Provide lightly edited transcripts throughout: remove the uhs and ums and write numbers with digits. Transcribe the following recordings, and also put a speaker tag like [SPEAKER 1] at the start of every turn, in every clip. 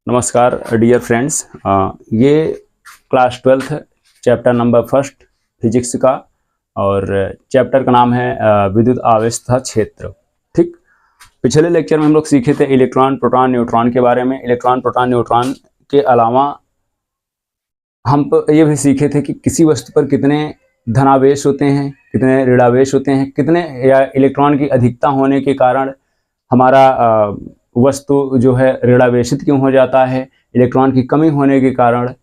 [SPEAKER 1] नमस्कार dear friends, ये class 12th chapter number first physics का और चैप्टर का नाम है विद्युत आवेशता क्षेत्र। ठीक, पिछले लेक्चर में हम लोग सीखे थे इलेक्ट्रॉन, प्रोटॉन, न्यूट्रॉन के बारे में। इलेक्ट्रॉन, प्रोटॉन, न्यूट्रॉन के अलावा हम ये भी सीखे थे कि किसी वस्तु पर कितने धनावेश होते हैं, कितने ऋणावेश होते हैं, कितने या इलेक्ट्रॉन की अधिकता होने के कारण हमारा वस्तु जो है ऋणावेशित क्यों हो जाता है, इलेक्ट्रॉन की कमी होने के कारण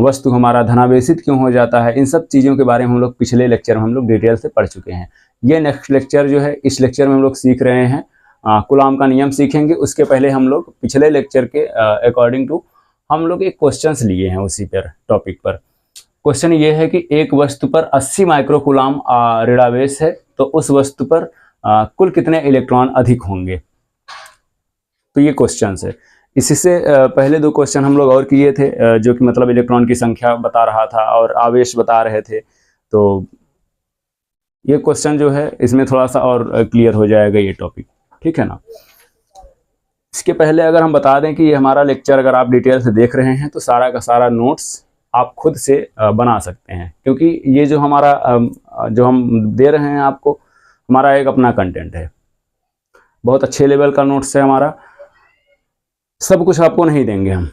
[SPEAKER 1] वस्तु हमारा धनावेशित क्यों हो जाता है। इन सब चीज़ों के बारे में हम लोग पिछले लेक्चर में हम लोग डिटेल से पढ़ चुके हैं। ये नेक्स्ट लेक्चर जो है, इस लेक्चर में हम लोग सीख रहे हैं कूलॉम का नियम सीखेंगे। उसके पहले हम लोग पिछले लेक्चर के अकॉर्डिंग टू हम लोग एक क्वेश्चंस लिए हैं उसी पर टॉपिक पर। क्वेश्चन ये है कि एक वस्तु पर 80 माइक्रो कूलॉम ऋणावेश है, तो उस वस्तु पर कुल कितने इलेक्ट्रॉन अधिक होंगे। तो ये क्वेश्चन है। इसी से पहले दो क्वेश्चन हम लोग और किए थे, जो कि मतलब इलेक्ट्रॉन की संख्या बता रहा था और आवेश बता रहे थे। तो ये क्वेश्चन जो है इसमें थोड़ा सा और क्लियर हो जाएगा ये टॉपिक, ठीक है ना। इसके पहले अगर हम बता दें कि ये हमारा लेक्चर अगर आप डिटेल से देख रहे हैं तो सारा का सारा नोट्स आप खुद से बना सकते हैं, क्योंकि ये जो हमारा जो हम दे रहे हैं आपको, हमारा एक अपना कंटेंट है, बहुत अच्छे लेवल का नोट्स है हमारा। सब कुछ आपको नहीं देंगे हम,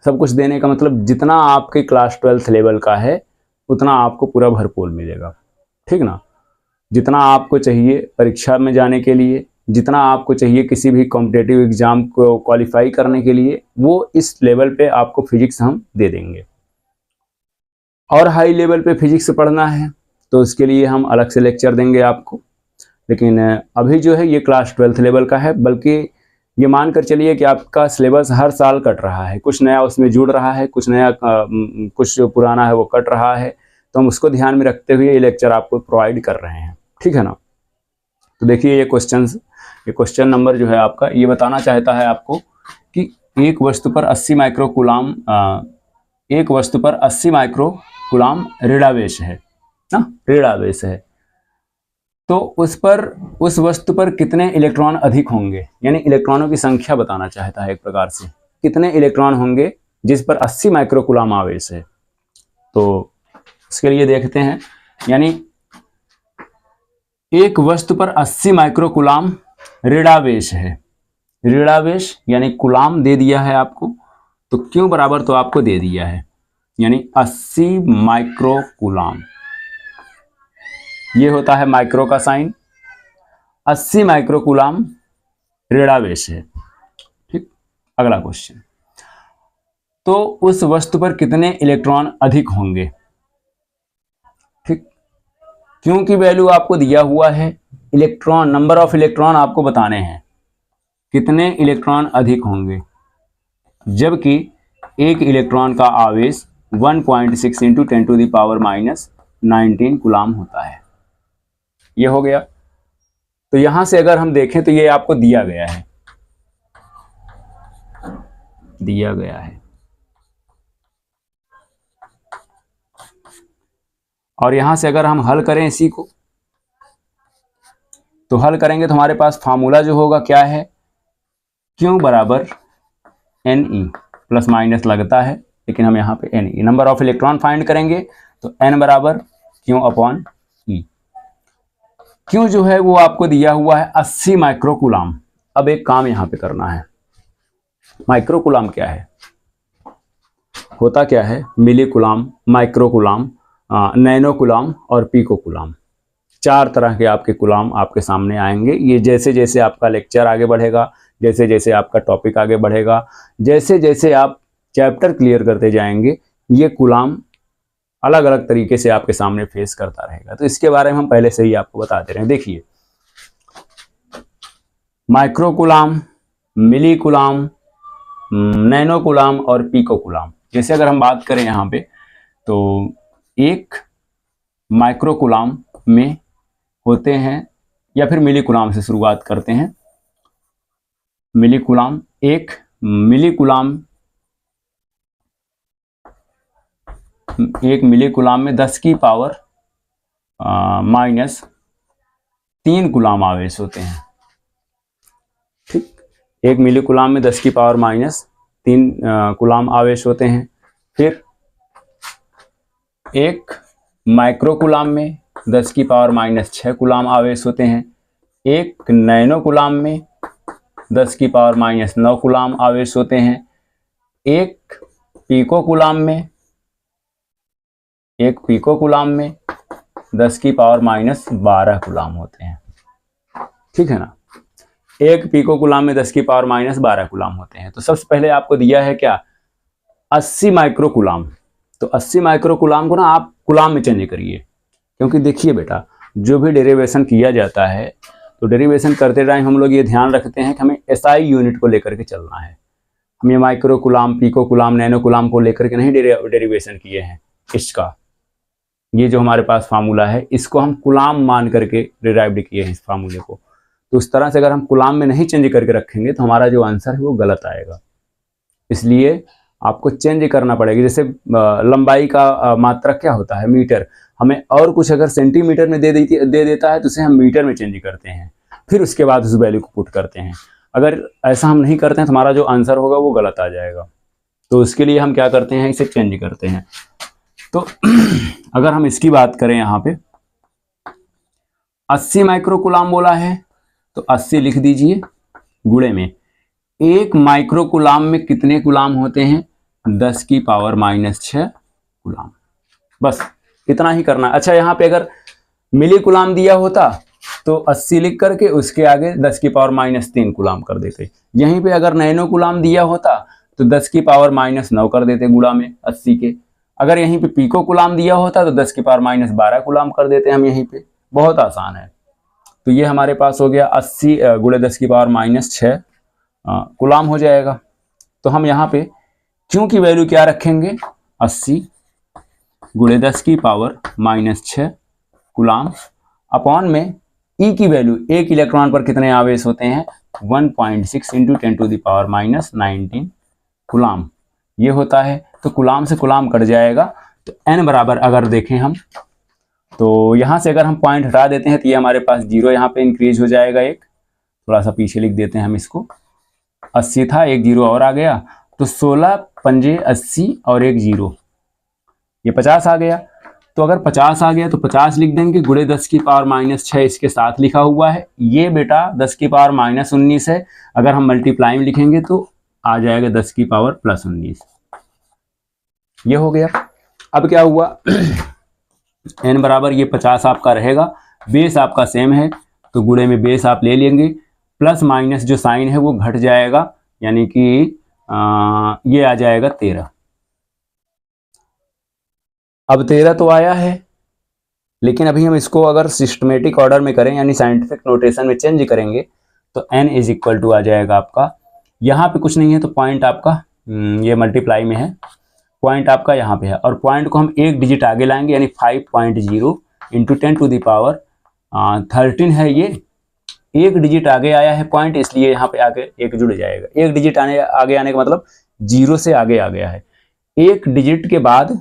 [SPEAKER 1] सब कुछ देने का मतलब जितना आपके क्लास 12th लेवल का है उतना आपको पूरा भरपूर मिलेगा, ठीक ना। जितना आपको चाहिए परीक्षा में जाने के लिए, जितना आपको चाहिए किसी भी कॉम्पिटिटिव एग्जाम को क्वालिफाई करने के लिए, वो इस लेवल पे आपको फिजिक्स हम दे देंगे। और हाई लेवल पे फिजिक्स पढ़ना है तो उसके लिए हम अलग से लेक्चर देंगे आपको। लेकिन अभी जो है ये क्लास 12th लेवल का है, बल्कि ये मानकर चलिए कि आपका सिलेबस हर साल कट रहा है, कुछ नया उसमें जुड़ रहा है, कुछ नया कुछ जो पुराना है वो कट रहा है। तो हम उसको ध्यान में रखते हुए ये लेक्चर आपको प्रोवाइड कर रहे हैं, ठीक है ना। तो देखिए ये क्वेश्चन नंबर जो है आपका, ये बताना चाहता है आपको कि एक वस्तु पर 80 माइक्रो कूलॉम एक वस्तु पर 80 माइक्रो कूलॉम ऋणावेश है ना, ऋणावेश है। तो उस वस्तु पर कितने इलेक्ट्रॉन अधिक होंगे, यानी इलेक्ट्रॉनों की संख्या बताना चाहता है एक प्रकार से, कितने इलेक्ट्रॉन होंगे जिस पर 80 माइक्रो कूलॉम आवेश है। तो इसके लिए देखते हैं, यानी एक वस्तु पर 80 माइक्रो कूलॉम ऋणावेश है। ऋणावेश यानी कूलॉम दे दिया है आपको, तो क्यों बराबर तो आपको दे दिया है, यानी 80 माइक्रो कूलॉम, ये होता है माइक्रो का साइन। 80 माइक्रो कूलॉम ऋणावेश है, ठीक। अगला क्वेश्चन, तो उस वस्तु पर कितने इलेक्ट्रॉन अधिक होंगे, ठीक। क्योंकि वैल्यू आपको दिया हुआ है, इलेक्ट्रॉन, नंबर ऑफ इलेक्ट्रॉन आपको बताने हैं, कितने इलेक्ट्रॉन अधिक होंगे, जबकि एक इलेक्ट्रॉन का आवेश 1.6 इंटू 10⁻⁻19 कूलॉम होता है। ये हो गया। तो यहां से अगर हम देखें तो ये आपको दिया गया है, और यहां से अगर हम हल करें इसी को, तो हल करेंगे तो हमारे पास फार्मूला जो होगा क्या है, Q बराबर Ne, प्लस माइनस लगता है लेकिन हम यहाँ पे Ne, number of electron find करेंगे तो N बराबर Q अपॉन E। क्यों जो है वो आपको दिया हुआ है 80 माइक्रो कूलॉम। अब एक काम यहां पे करना है, माइक्रो कूलॉम क्या है, होता क्या है, milli coulomb, micro coulomb, nano coulomb और पीको कूलॉम। 4 तरह के आपके कूलॉम आपके सामने आएंगे। ये जैसे जैसे आपका लेक्चर आगे बढ़ेगा, जैसे जैसे आपका टॉपिक आगे बढ़ेगा, जैसे जैसे आप चैप्टर क्लियर करते जाएंगे, ये कूलॉम अलग अलग तरीके से आपके सामने फेस करता रहेगा। तो इसके बारे में हम पहले से ही आपको बता दे रहे हैं। देखिए, माइक्रो कूलॉम, मिली कूलॉम, नैनो कूलॉम और पीको कूलॉम। जैसे अगर हम बात करें यहाँ पे, तो एक माइक्रो कूलॉम में होते हैं, या फिर मिली कूलॉम से शुरुआत करते हैं। मिली कूलॉम, एक मिली कूलॉम में 10 की पावर -3 कूलॉम आवेश होते हैं, ठीक। एक मिली कूलॉम में 10 की पावर 3 कूलाम आवेश होते हैं। फिर 1 माइक्रो कूलाम में 10 की पावर माइनस 6 कूलाम आवेश होते हैं। 1 नैनो कूलाम में 10 की पावर माइनस 9 कूलाम आवेश होते हैं। 1 पीको कूलाम में 10 की पावर माइनस 12 कूलाम होते हैं। ठीक है ना, 1 पीको कूलाम में 10 की पावर माइनस 12 कूलाम होते हैं। तो सबसे पहले आपको दिया है क्या, 80 माइक्रो कूलाम। तो 80 माइक्रो कूलाम को ना आप कूलाम में चेंज करिए, क्योंकि देखिए बेटा, जो भी डेरिवेशन किया जाता है तो डेरिवेशन करते टाइम हम लोग ये ध्यान रखते हैं कि हमें एसआई यूनिट को लेकर के चलना है। हम ये micro coulomb, pico coulomb, nano coulomb को लेकर के नहीं डेरिवेशन किए हैं। इसका ये जो हमारे पास फार्मूला है, इसको हम कूलाम मान करके डिराइव्ड किए हैं इस फार्मूले को। तो उस तरह से अगर हम कूलाम में नहीं चेंज करके रखेंगे तो हमारा जो आंसर है वो गलत आएगा। इसलिए आपको चेंज करना पड़ेगा। जैसे लंबाई का मात्रक क्या होता है, मीटर। हमें और कुछ अगर सेंटीमीटर में दे देता है तो उसे हम मीटर में चेंज करते हैं, फिर उसके बाद उस वैल्यू को पुट करते हैं। अगर ऐसा हम नहीं करते हैं तो हमारा जो आंसर होगा वो गलत आ जाएगा। तो उसके लिए हम क्या करते हैं, इसे चेंज करते हैं। तो अगर हम इसकी बात करें, यहाँ पे 80 माइक्रो कूलाम बोला है तो 80 लिख दीजिए गुणे में 1 माइक्रो कूलाम में कितने कूलाम होते हैं, 10 की पावर माइनस 6 कूलाम। बस इतना ही करना। अच्छा, यहाँ पे अगर मिली कूलाम दिया होता तो 80 लिख करके उसके आगे 10 की पावर माइनस 3 कूलाम कर देते। यहीं पे अगर नैनो कूलाम दिया होता तो 10 की पावर माइनस 9 कर देते गुणा में 80 के। अगर यहीं पे पीको कूलाम दिया होता तो 10 की पावर माइनस 12 कूलाम कर देते हम यहीं पे। बहुत आसान है। तो ये हमारे पास हो गया 80 गुणे 10 की पावर माइनस 6 कूलाम हो जाएगा। तो हम यहाँ पे क्यू की वैल्यू क्या रखेंगे, 80 गुणे 10 की पावर माइनस 6 कूलाम अपॉन में ई की वैल्यू, एक इलेक्ट्रॉन पर कितने आवेश होते हैं, 1.6 into 10 to the power minus 19 coulomb ये होता है। तो कूलाम से कूलाम कट जाएगा। तो n बराबर अगर देखें हम, तो यहाँ से अगर हम पॉइंट हटा देते हैं तो ये हमारे पास 0 यहाँ पे इंक्रीज हो जाएगा। एक थोड़ा सा पीछे लिख देते हैं हम इसको, 80 था, एक 0 और आ गया, तो 16 पंजे 80 और एक 0, ये 50 आ गया। तो अगर 50 आ गया तो 50 लिख देंगे गुणे 10 की पावर माइनस 6 इसके साथ लिखा हुआ है। ये बेटा 10 की पावर माइनस 19 है। अगर हम मल्टीप्लाई में लिखेंगे तो आ जाएगा 10 की पावर प्लस 19। ये हो गया। अब क्या हुआ, n बराबर ये 50 आपका रहेगा, बेस आपका सेम है तो गुणे में बेस आप ले लेंगे, प्लस माइनस जो साइन है वो घट जाएगा, यानी कि ये आ जाएगा 13। अब 13 तो आया है, लेकिन अभी हम इसको अगर सिस्टमेटिक ऑर्डर में करें यानी साइंटिफिक नोटेशन में चेंज करेंगे तो n इज इक्वल टू आ जाएगा आपका, यहाँ पे कुछ नहीं है तो पॉइंट आपका ये मल्टीप्लाई में है, पॉइंट आपका यहाँ पे है, और पॉइंट को हम एक डिजिट आगे लाएंगे यानी 5.0 इंटू 10 टू द पावर 13 है। ये एक डिजिट आगे आया है पॉइंट, इसलिए यहाँ पे आगे एक जुड़ जाएगा। एक डिजिट आगे आने का मतलब 0 से आगे आ गया है। एक डिजिट के बाद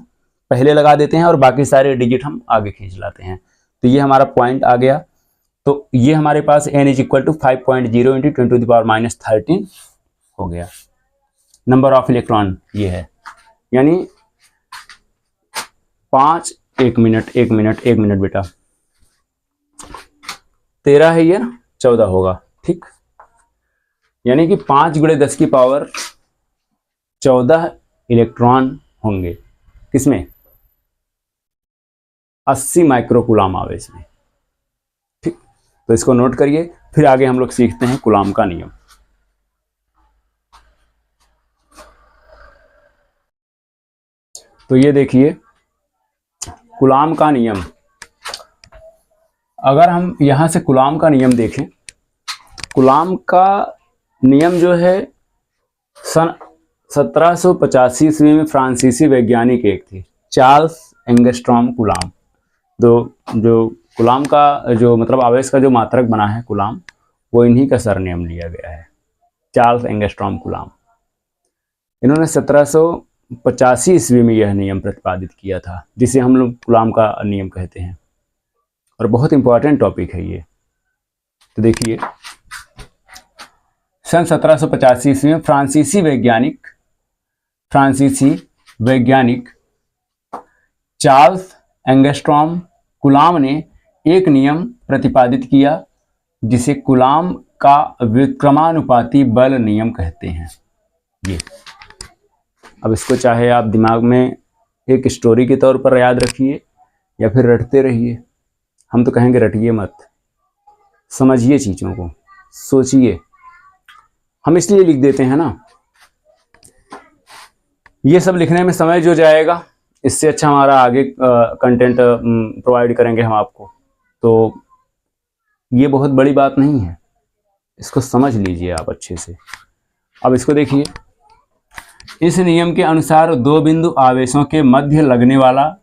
[SPEAKER 1] पहले लगा देते हैं और बाकी सारे डिजिट हम आगे खींच लाते हैं। तो ये हमारा पॉइंट आ गया। तो ये हमारे पास n is equal to 5.0 into 10 to the power minus 13 हो गया। नंबर ऑफ इलेक्ट्रॉन ये है, यानी 5 1 मिनट बेटा, 13 है ये ना, 14 होगा, ठीक। यानी कि 5 गुणे 10 की पावर 14 इलेक्ट्रॉन होंगे किसमें, 80 माइक्रो कूलाम आवेश में, ठीक। तो इसको नोट करिए, फिर आगे हम लोग सीखते हैं कूलाम का नियम। तो ये देखिए कूलाम का नियम, अगर हम यहां से कूलाम का नियम देखें, कूलाम का नियम जो है सन 1785 ईस्वी में फ्रांसीसी वैज्ञानिक एक थे, चार्ल्स एंगस्ट्रॉम कूलाम। जो कूलाम का जो मतलब आवेश का जो मात्रक बना है कूलाम, वो इन्हीं का सरनेम लिया गया है, चार्ल्स एंगस्ट्रॉम कूलाम। इन्होंने 1785 ईस्वी में यह नियम प्रतिपादित किया था, जिसे हम लोग कूलाम का नियम कहते हैं, और बहुत इंपॉर्टेंट टॉपिक है ये। तो देखिए सन 1785 ईस्वी में फ्रांसीसी वैज्ञानिक फ्रांसीसी वैज्ञानिक चार्ल्स एंगस्ट्रॉम कुलाम ने एक नियम प्रतिपादित किया जिसे कुलाम का व्युत्क्रमानुपाती बल नियम कहते हैं। ये अब इसको चाहे आप दिमाग में एक स्टोरी के तौर पर याद रखिए या फिर रटते रहिए। हम तो कहेंगे रटिए मत, समझिए चीज़ों को, सोचिए। हम इसलिए लिख देते हैं ना, ये सब लिखने में समय जो जाएगा इससे अच्छा हमारा आगे कंटेंट प्रोवाइड करेंगे हम आपको। तो ये बहुत बड़ी बात नहीं है, इसको समझ लीजिए आप अच्छे से। अब इसको देखिए, इस नियम के अनुसार दो बिंदु आवेशों के मध्य लगने वाला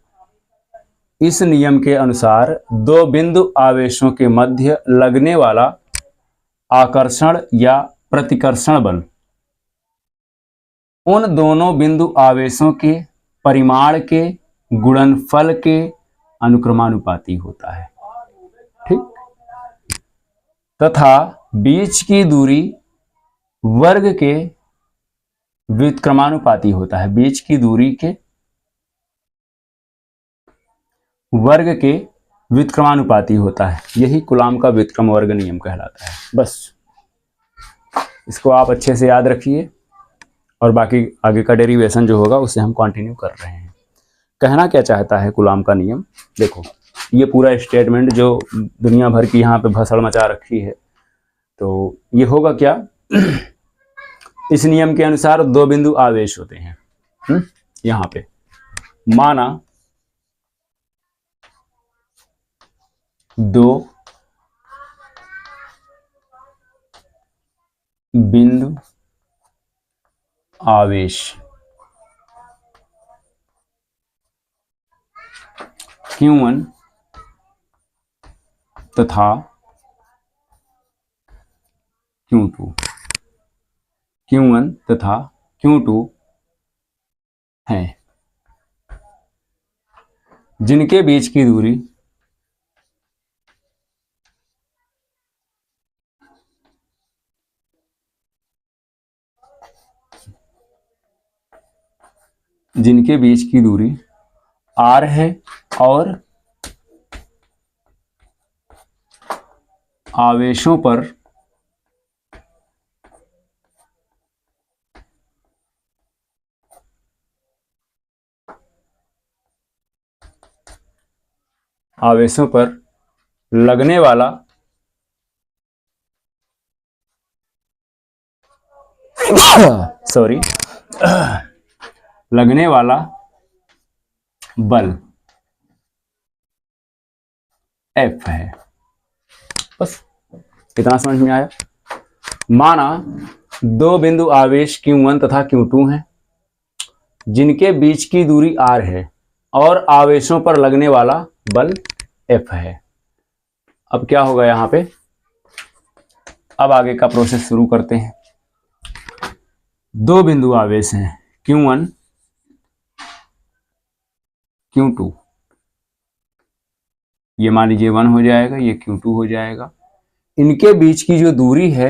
[SPEAKER 1] इस नियम के अनुसार दो बिंदु आवेशों के मध्य लगने वाला आकर्षण या प्रतिकर्षण बल उन दोनों बिंदु आवेशों के परिमाण के गुणनफल के अनुक्रमानुपाती होता है। ठीक, तथा बीच की दूरी वर्ग के व्युत्क्रमानुपाती होता है। बीच की दूरी के वर्ग के व्युत्क्रमानुपाती होता है। यही कुलाम का व्युत्क्रम वर्ग नियम कहलाता है। बस इसको आप अच्छे से याद रखिए और बाकी आगे का डेरिवेशन जो होगा उसे हम कंटिन्यू कर रहे हैं। कहना क्या चाहता है कुलाम का नियम, देखो ये पूरा स्टेटमेंट जो दुनिया भर की यहाँ पे भसड़ मचा रखी है, तो ये होगा क्या इस नियम के अनुसार दो बिंदु आवेश होते हैं। यहाँ पे माना दो बिंदु आवेश Q1 तथा Q2, Q1 तथा Q2 हैं, जिनके बीच की दूरी R है और आवेशों पर लगने वाला लगने वाला बल F है। बस कितना समझ में आया। माना दो बिंदु आवेश Q1 तथा Q2 हैं, जिनके बीच की दूरी R है और आवेशों पर लगने वाला बल F है। अब क्या होगा यहाँ पे, अब आगे का प्रोसेस शुरू करते हैं। दो बिंदु आवेश हैं Q1 Q2, ये मान लीजिए 1 हो जाएगा, ये Q2 हो जाएगा। इनके बीच की जो दूरी है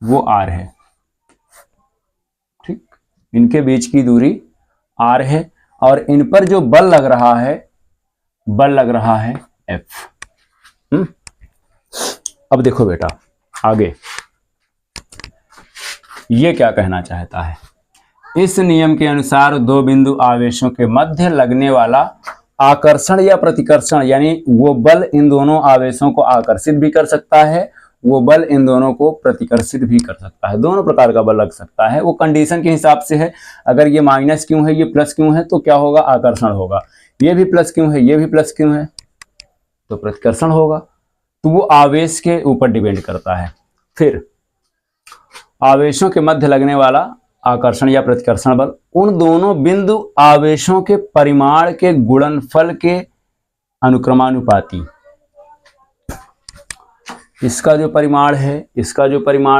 [SPEAKER 1] वो R है। ठीक, इनके बीच की दूरी R है और इन पर जो बल लग रहा है F। अब देखो बेटा आगे ये क्या कहना चाहता है। इस नियम के अनुसार दो बिंदु आवेशों के मध्य लगने वाला आकर्षण या प्रतिकर्षण, यानी वो बल इन दोनों आवेशों को आकर्षित भी कर सकता है, वो बल इन दोनों को प्रतिकर्षित भी कर सकता है। दोनों प्रकार का बल लग सकता है, वो कंडीशन के हिसाब से है। अगर ये माइनस क्यों है, ये प्लस क्यों है, तो क्या होगा, आकर्षण होगा। ये भी प्लस क्यों है, ये भी प्लस क्यों है, तो प्रतिकर्षण होगा। तो वो आवेश के ऊपर डिपेंड करता है। फिर आवेशों के मध्य लगने वाला आकर्षण या प्रतिकर्षण बल उन दोनों बिंदु आवेशों के परिमाण के गुणनफल के अनुक्रमानुपाती। इसका जो परिमाण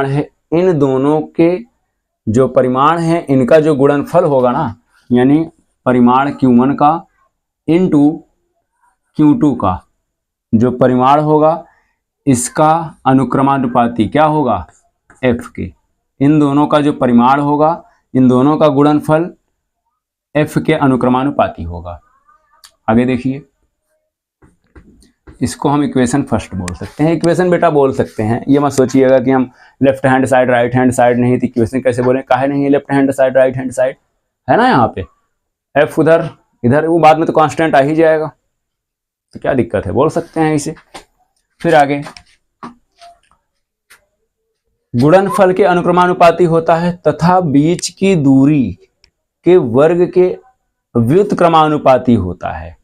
[SPEAKER 1] है इन दोनों के जो परिमाण है इनका जो गुणनफल होगा ना, यानी परिमाण Q1 का इंटू Q2 का जो परिमाण होगा, इसका अनुक्रमानुपाती क्या होगा, F के। इन दोनों का जो परिमाण होगा इन दोनों का गुणनफल F के अनुक्रमानुपाती होगा। आगे देखिए, इसको हम इक्वेशन फर्स्ट बोल सकते हैं। इक्वेशन बेटा बोल सकते हैं, ये मत सोचिएगा कि हम left hand side right hand side नहीं थी, इक्वेशन कैसे बोले, काहे नहीं, left hand side right hand side है ना, यहाँ पे F उधर इधर, वो बाद में तो कांस्टेंट आ ही जाएगा, तो क्या दिक्कत है, बोल सकते हैं इसे। फिर आगे, गुणनफल के अनुक्रमानुपाती होता है तथा बीच की दूरी के वर्ग के व्युत्क्रमानुपाती होता है।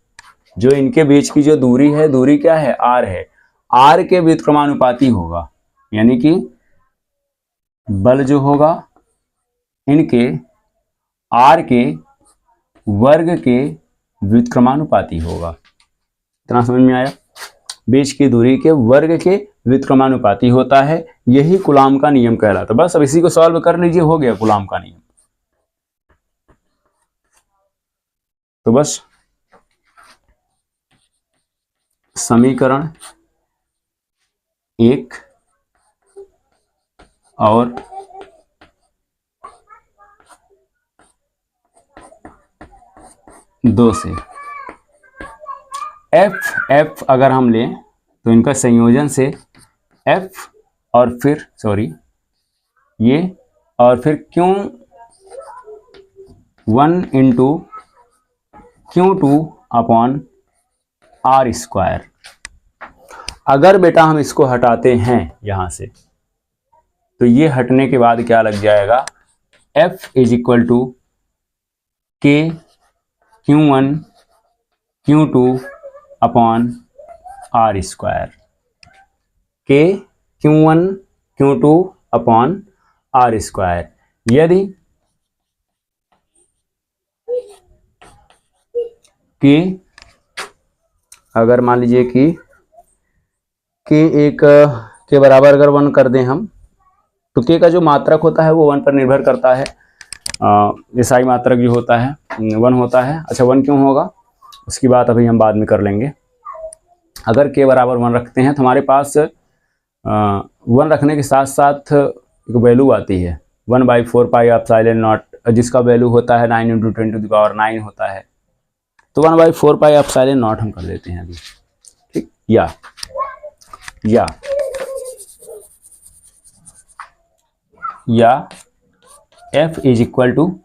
[SPEAKER 1] जो इनके बीच की जो दूरी है, दूरी क्या है, r है, r के व्युत्क्रमानुपाती होगा, यानी कि बल जो होगा इनके r के वर्ग के व्युत्क्रमानुपाती होगा। इतना समझ में आया, बीच की दूरी के वर्ग के व्युत्क्रमानुपाती होता है, यही कूलाम का नियम कहलाता है। बस अब इसी को सॉल्व कर लीजिए, हो गया कूलाम का नियम। तो बस समीकरण 1 और दो से F अगर हम लें तो इनका संयोजन से F और फिर ये और फिर Q1 into Q2 upon R square. अगर बेटा हम इसको हटाते हैं यहां से, तो ये हटने के बाद क्या लग जाएगा, F is equal to K Q1 Q2 upon R square, K Q1 Q2 upon R square. यदि K अगर मान लीजिए कि K एक के बराबर अगर 1 कर दें हम, तो K का जो मात्रक होता है वो 1 पर निर्भर करता है। SI मात्रक जो होता है 1 होता है। अच्छा 1 क्यों होगा, उसकी बात अभी हम बाद में कर लेंगे। अगर K बराबर 1 रखते हैं तो हमारे पास 1 रखने के साथ साथ एक वैल्यू आती है 1/4 पाई एप्सिलॉन नॉट, जिसका वैल्यू होता है 9 × 10⁹ होता है। तो 1/4 पाई एप्सिलॉन नॉट हम कर देते हैं अभी, ठीक। या F is equal to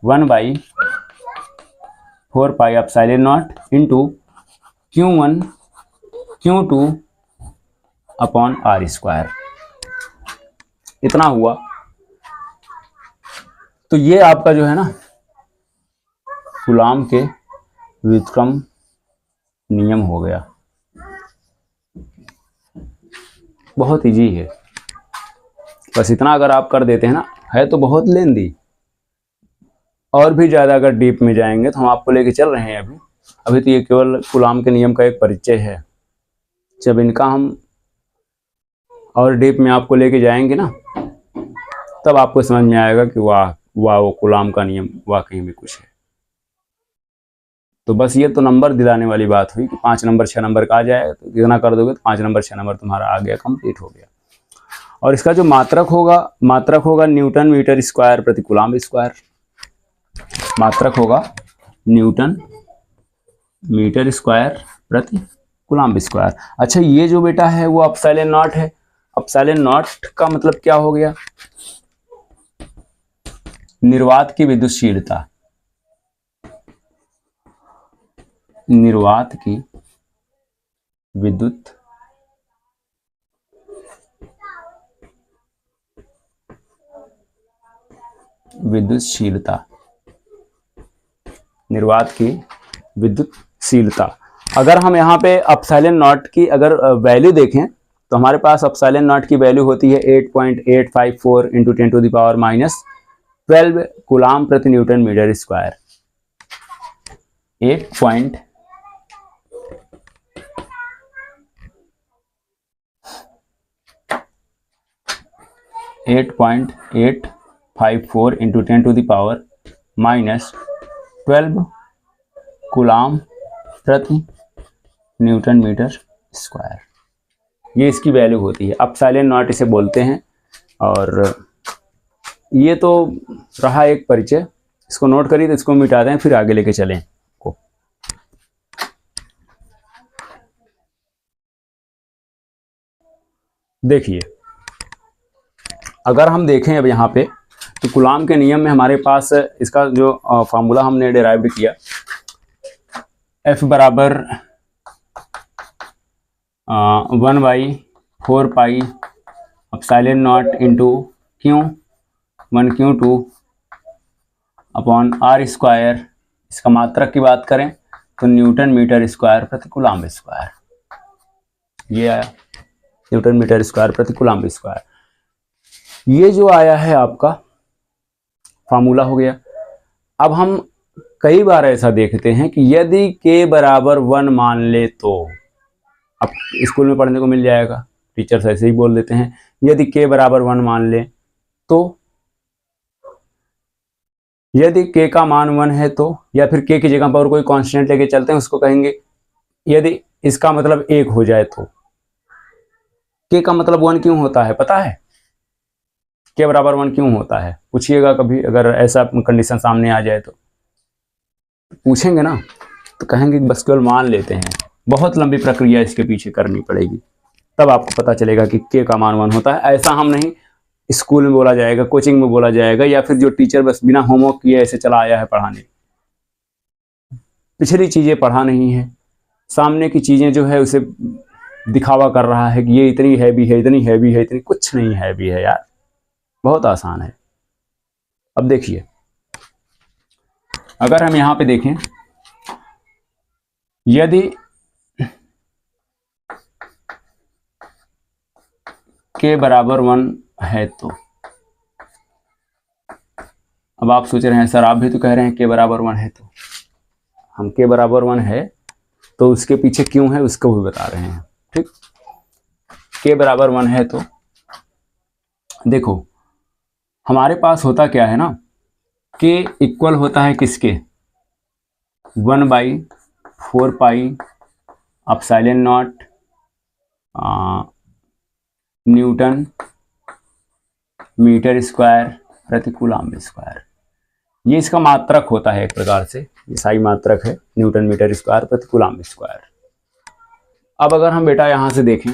[SPEAKER 1] 1/4 pi epsilon not into Q1 Q2 upon R square, इतना हुआ। तो ये आपका जो है ना कूलाम के व्युत्क्रम नियम हो गया। बहुत इजी है, बस इतना अगर आप कर देते हैं ना, है तो बहुत लेंदी। और भी ज़्यादा अगर डीप में जाएंगे तो हम आपको लेके चल रहे हैं। अभी तो ये केवल कूलाम के नियम का एक परिचय है। जब इनका हम और डीप में आपको लेके जाएंगे ना, तब आपको समझ में आएगा कि वाह वो कूलाम का नियम वाकई में कुछ है। तो बस ये तो नंबर दिलाने वाली बात हुई कि 5 नंबर 6 नंबर का आ जाए, तो इतना कर दोगे तो 5 नंबर 6 नंबर तुम्हारा आ गया, कंप्लीट हो गया। और इसका जो मात्रक होगा न्यूटन मीटर स्क्वायर प्रति कूलाम स्क्वायर। मात्रक होगा न्यूटन मीटर स्क्वायर प्रति कूलाम स्क्वायर। अच्छा ये जो बेटा है वो एप्सिलॉन नॉट है। एप्सिलॉन नॉट का मतलब क्या हो गया, निर्वात की विद्युतशीलता। निर्वात की विद्युतशीलता, निर्वात की विद्युतशीलता। अगर हम यहाँ पे एप्सिलॉन नॉट की अगर वैल्यू देखें तो हमारे पास एप्सिलॉन नॉट की वैल्यू होती है 8.854 × 10⁻12 कूलाम प्रति न्यूटन मीटर स्क्वायर। 8.854 × 10⁻12 कूलाम प्रति न्यूटन मीटर स्क्वायर, ये इसकी वैल्यू होती है। एप्सिलॉन नॉट इसे बोलते हैं। और ये तो रहा एक परिचय, इसको नोट करिए, तो इसको मिटा दें, फिर आगे लेके चलें को। देखिए, अगर हम देखें अब यहाँ पे, तो कूलाम के नियम में हमारे पास इसका जो फार्मूला हमने डिराइव किया, F बराबर 1/4 epsilon not into Q 1Q2 upon R square. इसका मात्रक की बात करें तो न्यूटन मीटर स्क्वायर प्रति कूलाम स्क्वायर, ये आया न्यूटन मीटर स्क्वायर प्रति कूलाम स्क्वायर। ये जो आया है आपका फार्मूला हो गया। अब हम कई बार ऐसा देखते हैं कि यदि k बराबर 1 मान ले, तो अब स्कूल में पढ़ने को मिल जाएगा, टीचर्स ऐसे ही बोल देते हैं, यदि k बराबर 1 मान ले तो, यदि k का मान 1 है तो, या फिर k की जगह पर कोई कांस्टेंट लेके चलते हैं, उसको कहेंगे यदि इसका मतलब 1 हो जाए तो। k का मतलब 1 क्यों होता है पता है? k बराबर 1 क्यों होता है? पूछिएगा कभी, अगर ऐसा कंडीशन सामने आ जाए तो पूछेंगे ना, तो कहेंगे बस केवल मान लेते हैं। बहुत लंबी प्रक्रिया इसके पीछे करनी पड़ेगी, तब आपको पता चलेगा कि k का मान 1 होता है। ऐसा हम नहीं स्कूल में बोला जाएगा, कोचिंग में बोला जाएगा, या फिर जो टीचर बस बिना होमवर्क किए ऐसे चला आया है पढ़ाने, पिछली चीज़ें पढ़ा नहीं है, सामने की चीज़ें जो है उसे दिखावा कर रहा है कि ये इतनी हैवी है, इतनी हैवी है, इतनी कुछ नहीं हैवी है यार, बहुत आसान है। अब देखिए, अगर हम यहाँ पे देखें, यदि k बराबर 1 है तो, अब आप सोच रहे हैं सर आप भी तो कह रहे हैं k बराबर 1 है, तो हम k बराबर 1 है तो उसके पीछे क्यों है उसको भी बता रहे हैं। ठीक, k बराबर 1 है तो देखो हमारे पास होता क्या है ना, k इक्वल होता है किसके, 1/4 epsilon not newton metre square प्रति कूलाम स्क्वायर। ये इसका मात्रक होता है, एक प्रकार से ये साई मात्रक है, न्यूटन मीटर स्क्वायर प्रति कूलाम स्क्वायर। अब अगर हम बेटा यहाँ से देखें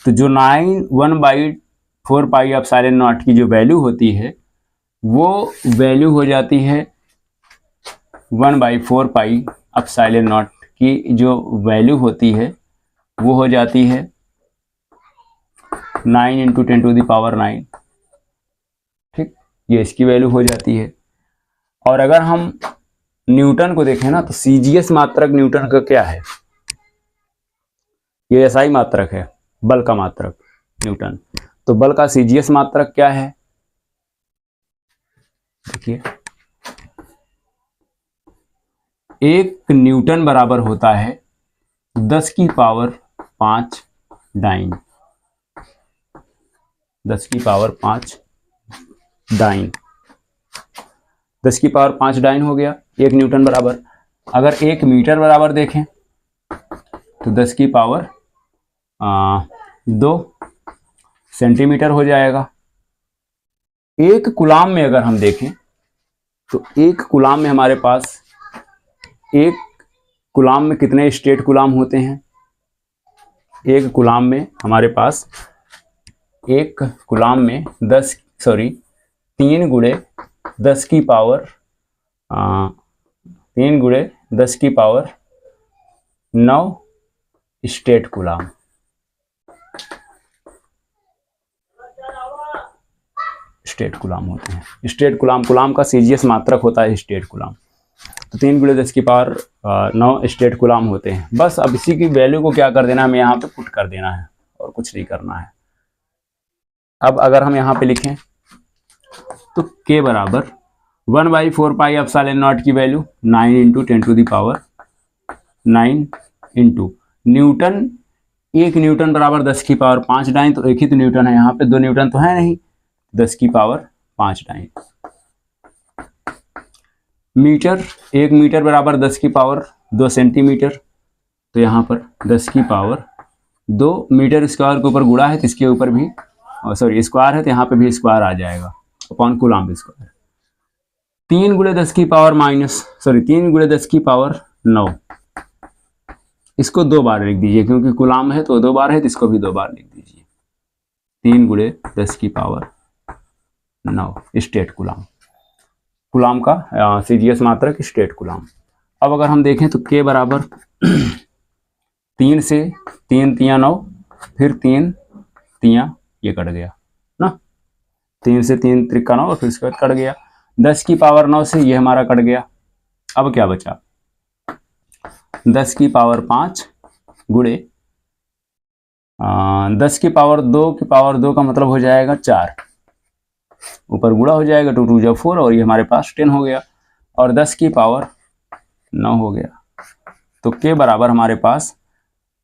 [SPEAKER 1] तो जो 1/4 एप्सिलॉन नॉट की जो वैल्यू होती है, वो वैल्यू हो जाती है 1/4 एप्सिलॉन नॉट की जो वैल्यू होती है वो हो जाती है 9 × 10⁹। ठीक, ये इसकी वैल्यू हो जाती है। और अगर हम न्यूटन को देखें ना, तो सीजीएस मात्रक न्यूटन का क्या है, ये एसआई मात्रक है, बल का मात्रक न्यूटन। तो बल का सीजीएस मात्रक क्या है, देखिए 1 न्यूटन बराबर होता है 10⁵ डाइन, 10⁵ डाइन, 10⁵ डाइन हो गया 1 न्यूटन बराबर। अगर 1 मीटर बराबर देखें तो 10⁵2 सेंटीमीटर हो जाएगा। 1 कूलाम में अगर हम देखें तो 1 कूलाम में हमारे पास, 1 कूलाम में कितने स्टेट कूलाम होते हैं, 1 कूलाम में हमारे पास, 1 कूलाम में 3 × 10⁻9 स्टेट कूलाम। स्टेट कूलाम होते हैं। स्टेट कूलाम का सीजीएस मात्रक होता है स्टेट कूलाम। तो 3 × 10⁻9 स्टेट कूलाम होते हैं। बस अब इसी की वैल्यू को क्या कर देना है, हमें यहाँ पे पुट कर देना है और कुछ नहीं करना है। अब अगर हम यहाँ पे लिखें तो k बराबर 1/4 एप्सिलॉन नॉट की वैल्यू 9 × 10⁹ इंटू न्यूटन, 1 न्यूटन बराबर 10⁵5 डाइन, तो एक ही तो न्यूटन है यहाँ पे, 2 न्यूटन तो है नहीं, 10⁵5 डाइन। मीटर, 1 मीटर बराबर 10⁻2 सेंटीमीटर, तो यहाँ पर 10⁻2 मीटर स्क्वायर के ऊपर गुणा है तो इसके ऊपर भी, सॉरी स्क्वायर है तो यहाँ पे भी स्क्वायर आ जाएगा, अपॉन कूलम्ब स्क्वायर। 3 गुणे 10 की पावर 9, इसको 2 बार लिख दीजिए क्योंकि कूलम्ब है तो 2 बार है, तो इसको भी 2 बार लिख दीजिए। 3 गुणे 10 की पावर 9 स्टेट कूलम्ब, कूलम्ब का सीजीएस मात्रक स्टेट कूलम्ब। अब अगर हम देखें तो के बराबर 3 से 3 तियां 9, फिर 3 तियां ये कट गया ना, 3 से 3 त्रिका 9 और फिर इसके बाद कट गया। 10 की पावर 9 से ये हमारा कट गया। अब क्या बचा, 10 की पावर 5 गुणे 10 की पावर 2 का मतलब हो जाएगा 4, ऊपर गुणा हो जाएगा, 2 2 4 और ये हमारे पास 10 हो गया, और 10 की पावर 9 हो गया। तो के बराबर हमारे पास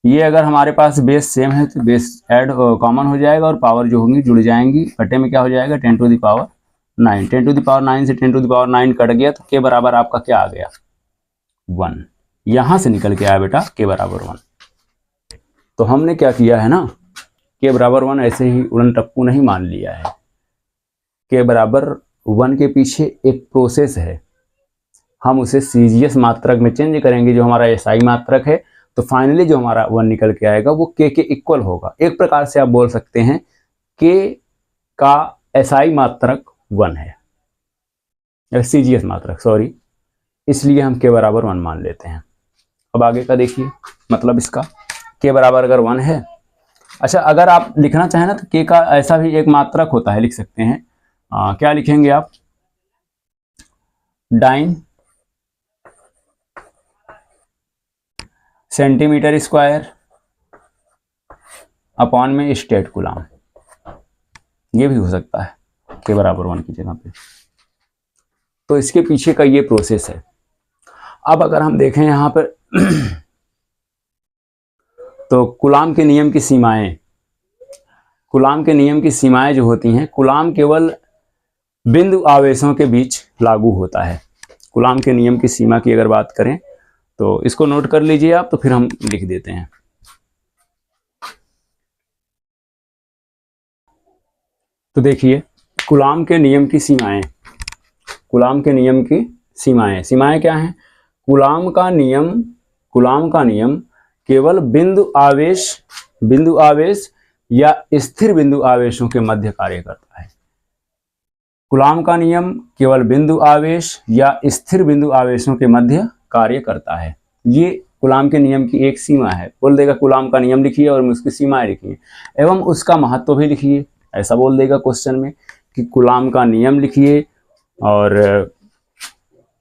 [SPEAKER 1] ये, अगर हमारे पास बेस सेम है तो बेस ऐड कॉमन हो जाएगा और पावर जो होंगी जुड़ जाएंगी, बटे में क्या हो जाएगा 10 to the power 9। 10 to the power 9 से 10 टू द पावर 9 कट गया, तो के बराबर आपका क्या आ गया 1। यहां से निकल के आया बेटा के बराबर 1। तो हमने क्या किया है ना, के बराबर 1 ऐसे ही उड़न टप्पू नहीं मान लिया है। के बराबर 1 के पीछे एक प्रोसेस है, हम उसे सीजीएस मात्रक में चेंज करेंगे जो हमारा एसआई मात्रक है, तो फाइनली जो हमारा 1 निकल के आएगा वो के इक्वल होगा। एक प्रकार से आप बोल सकते हैं के का एसआई मात्रक 1 है, सीजीएस मात्रक सॉरी, इसलिए हम के बराबर 1 मान लेते हैं। अब आगे का देखिए, मतलब इसका के बराबर अगर 1 है, अच्छा अगर आप लिखना चाहें ना तो के का ऐसा भी एक मात्रक होता है, लिख सकते हैं क्या लिखेंगे आप, डाइन सेंटीमीटर स्क्वायर अपॉन में स्टेट कूलम्ब, ये भी हो सकता है के बराबर 1 की जगह पे। तो इसके पीछे का ये प्रोसेस है। अब अगर हम देखें यहां पर तो कूलम्ब के नियम की सीमाएं, कूलम्ब के नियम की सीमाएं जो होती हैं, कूलम्ब केवल बिंदु आवेशों के बीच लागू होता है। कूलम्ब के नियम की सीमा की अगर बात करें तो इसको नोट कर लीजिए आप, तो फिर हम लिख देते हैं। तो देखिए कूलम्ब के नियम की सीमाएं, कूलम्ब के नियम की सीमाएं क्या हैं, कूलम्ब का नियम केवल बिंदु आवेश या स्थिर बिंदु आवेशों के मध्य कार्य करता है। कूलम्ब का नियम केवल बिंदु आवेश या स्थिर बिंदु आवेशों के मध्य कार्य करता है। ये कूलम्ब के नियम की एक सीमा है। बोल देगा कूलम्ब का नियम लिखिए और उसकी सीमाएं लिखिए एवं उसका महत्व भी लिखिए, ऐसा बोल देगा क्वेश्चन में कि कूलम्ब का नियम लिखिए और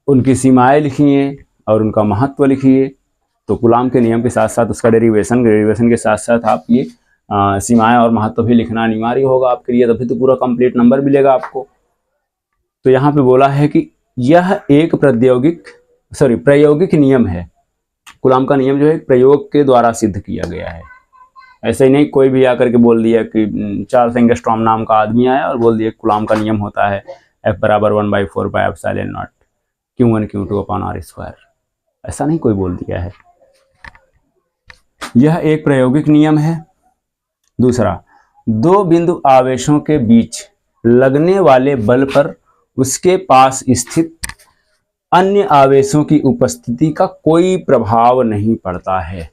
[SPEAKER 1] उनकी सीमाएं लिखिए और उनका महत्व लिखिए। तो कूलम्ब के नियम के साथ साथ उसका डेरिवेशन के साथ साथ आप ये सीमाएं और महत्व भी लिखना अनिवार्य होगा आपके लिए, तभी तो पूरा कंप्लीट नंबर मिलेगा आपको। तो यहाँ पे बोला है कि यह एक प्रायोगिक नियम है। कूलम्ब का नियम जो है प्रयोग के द्वारा सिद्ध किया गया है। ऐसे ही नहीं कोई भी आकर के बोल दिया कि चार्ल्स एंगस्ट्रॉम नाम का आदमी आया और बोल दिया कूलम्ब का नियम होता है F बराबर 1/4 pi epsilon not Q1 Q2 upon R square, ऐसा नहीं कोई बोल दिया है। यह एक प्रायोगिक नियम है। दूसरा, दो बिंदु आवेशों के बीच लगने वाले बल पर उसके पास स्थित अन्य आवेशों की उपस्थिति का कोई प्रभाव नहीं पड़ता है।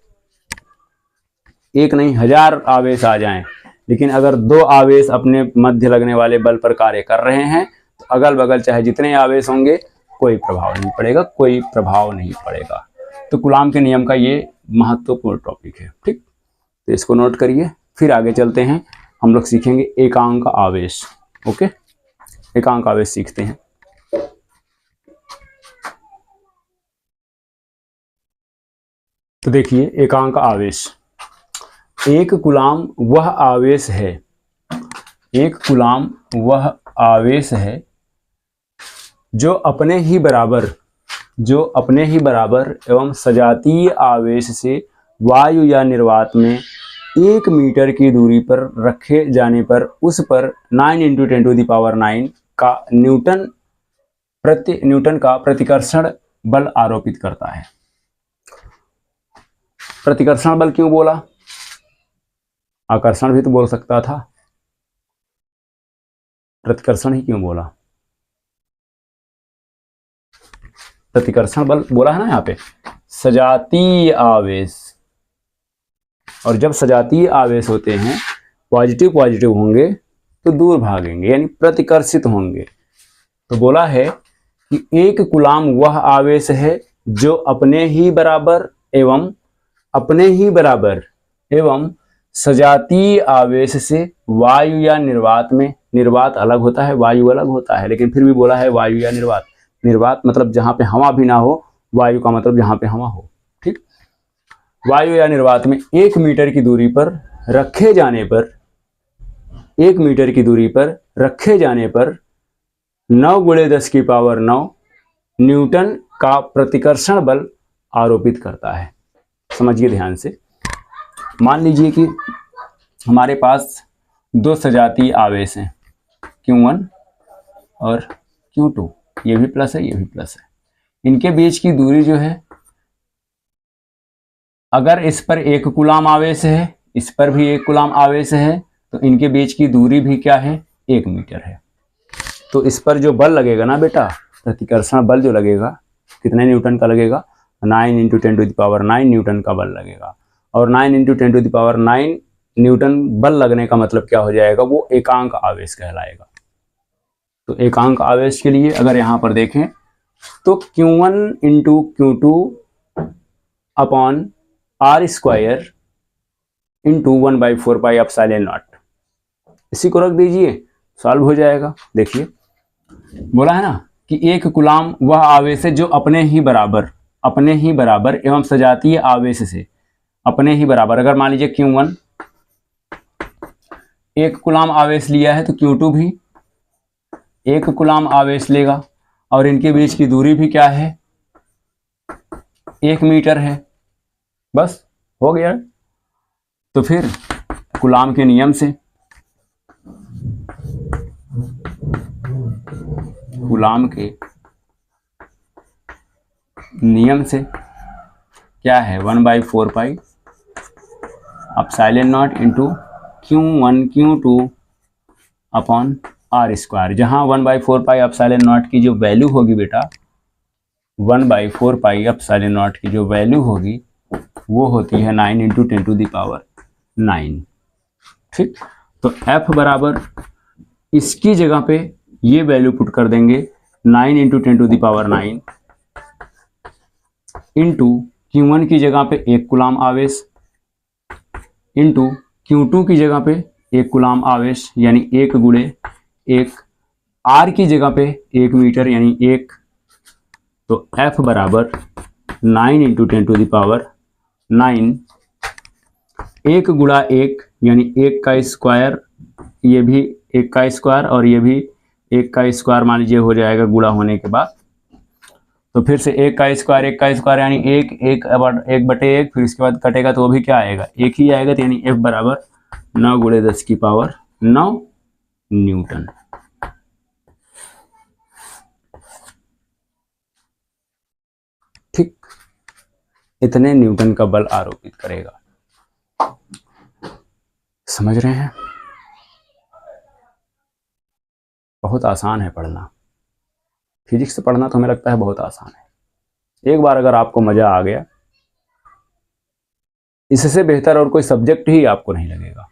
[SPEAKER 1] एक नहीं 1000 आवेश आ जाएं, लेकिन अगर 2 आवेश अपने मध्य लगने वाले बल पर कार्य कर रहे हैं तो अगल बगल चाहे जितने आवेश होंगे कोई प्रभाव नहीं पड़ेगा। तो कूलम्ब के नियम का ये महत्वपूर्ण टॉपिक है, ठीक। तो इसको नोट करिए, फिर आगे चलते हैं, हम लोग सीखेंगे एकांक आवेश। ओके, एकांक आवेश सीखते हैं। तो देखिए एकांक आवेश, एक कूलम्ब वह आवेश है जो अपने ही बराबर एवं सजातीय आवेश से वायु या निर्वात में 1 मीटर की दूरी पर रखे जाने पर उस पर 9 × 10⁹ का न्यूटन का प्रतिकर्षण बल आरोपित करता है। प्रतिकर्षण बल क्यों बोला, आकर्षण भी तो बोल सकता था। प्रतिकर्षण ही क्यों बोला, प्रतिकर्षण बल बोला है ना यहाँ पे, सजातीय आवेश। और जब सजातीय आवेश होते हैं पॉजिटिव पॉजिटिव होंगे तो दूर भागेंगे यानी प्रतिकर्षित होंगे। तो बोला है कि एक कूलाम वह आवेश है जो अपने ही बराबर एवं सजातीय आवेश से वायु या निर्वात में, निर्वात अलग होता है वायु अलग होता है, लेकिन फिर भी बोला है वायु या निर्वात। निर्वात मतलब जहां पे हवा भी ना हो, वायु का मतलब जहां पे हवा हो। ठीक, वायु या निर्वात में 1 मीटर की दूरी पर रखे जाने पर 1 मीटर की दूरी पर रखे जाने पर 9 × 10⁹ न्यूटन का प्रतिकर्षण बल आरोपित करता है। समझिए ध्यान से। मान लीजिए कि हमारे पास दो सजातीय आवेश हैं Q1 और Q2, ये भी प्लस है ये भी प्लस है। इनके बीच की दूरी जो है, अगर इस पर 1 कूलाम आवेश है, इस पर भी 1 कूलाम आवेश है, तो इनके बीच की दूरी भी क्या है, 1 मीटर है। तो इस पर जो बल लगेगा ना बेटा, प्रतिकर्षण बल जो लगेगा, कितने न्यूटन का लगेगा, 9 × 10⁹ न्यूटन का बल लगेगा। और 9 × 10⁹ न्यूटन बल लगने का मतलब क्या हो जाएगा, वो एकांक आवेश कहलाएगा। तो एकांक आवेश के लिए अगर यहाँ पर देखें तो Q1 × Q2 अपॉन R² × 1/4πε0, इसी को रख दीजिए, सॉल्व हो जाएगा। देखिए बोला है ना कि 1 कूलाम वह आवेश है जो अपने ही बराबर एवं सजातीय आवेश से अपने ही बराबर। अगर मान लीजिए Q1 1 कूलाम आवेश लिया है तो Q2 भी 1 कूलाम आवेश लेगा, और इनके बीच की दूरी भी क्या है, 1 मीटर है। बस हो गया। तो फिर कूलाम के नियम से, क्या है 1/4πε0 × Q1 Q2 अपॉन R²। जहां 1/4πε0 की जो वैल्यू होगी बेटा, 1/4πε0 की जो वैल्यू होगी वो होती है 9 × 10⁹ ठीक। तो F बराबर इसकी जगह पे ये वैल्यू पुट कर देंगे 9 × 10⁹ इंटू Q1 की जगह पे 1 कूलाम आवेश इंटू Q2 की जगह पे 1 कूलाम आवेश यानी 1 × 1, R की जगह पे 1 मीटर यानी 1। तो F बराबर 9 × 10⁹, 1 × 1 यानी 1 का स्क्वायर, ये भी 1 का स्क्वायर और ये भी 1 का स्क्वायर मान लीजिए हो जाएगा गुणा होने के बाद। तो फिर से 1 का स्क्वायर यानी 1/1, फिर इसके बाद कटेगा तो वो भी क्या आएगा, 1 ही आएगा। तो यानी F बराबर 9 × 10⁹ न्यूटन। ठीक, इतने न्यूटन का बल आरोपित करेगा। समझ रहे हैं? बहुत आसान है पढ़ना, फिजिक्स पढ़ना तो हमें लगता है बहुत आसान है। एक बार अगर आपको मजा आ गया, इससे बेहतर और कोई सब्जेक्ट ही आपको नहीं लगेगा।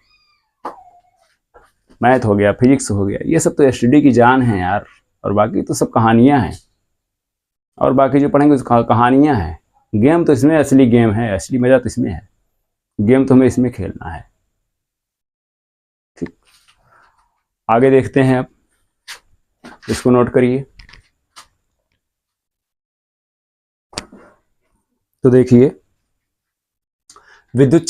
[SPEAKER 1] मैथ हो गया, फिजिक्स हो गया, ये सब तो स्टडी की जान है यार, और बाकी तो सब कहानियां हैं, और बाकी जो पढ़ेंगे कहानियां हैं। गेम तो इसमें असली गेम है, असली मजा तो इसमें है। गेम तो हमें इसमें खेलना है। ठीक, आगे देखते हैं। अब इसको नोट करिए। तो देखिए, विद्युत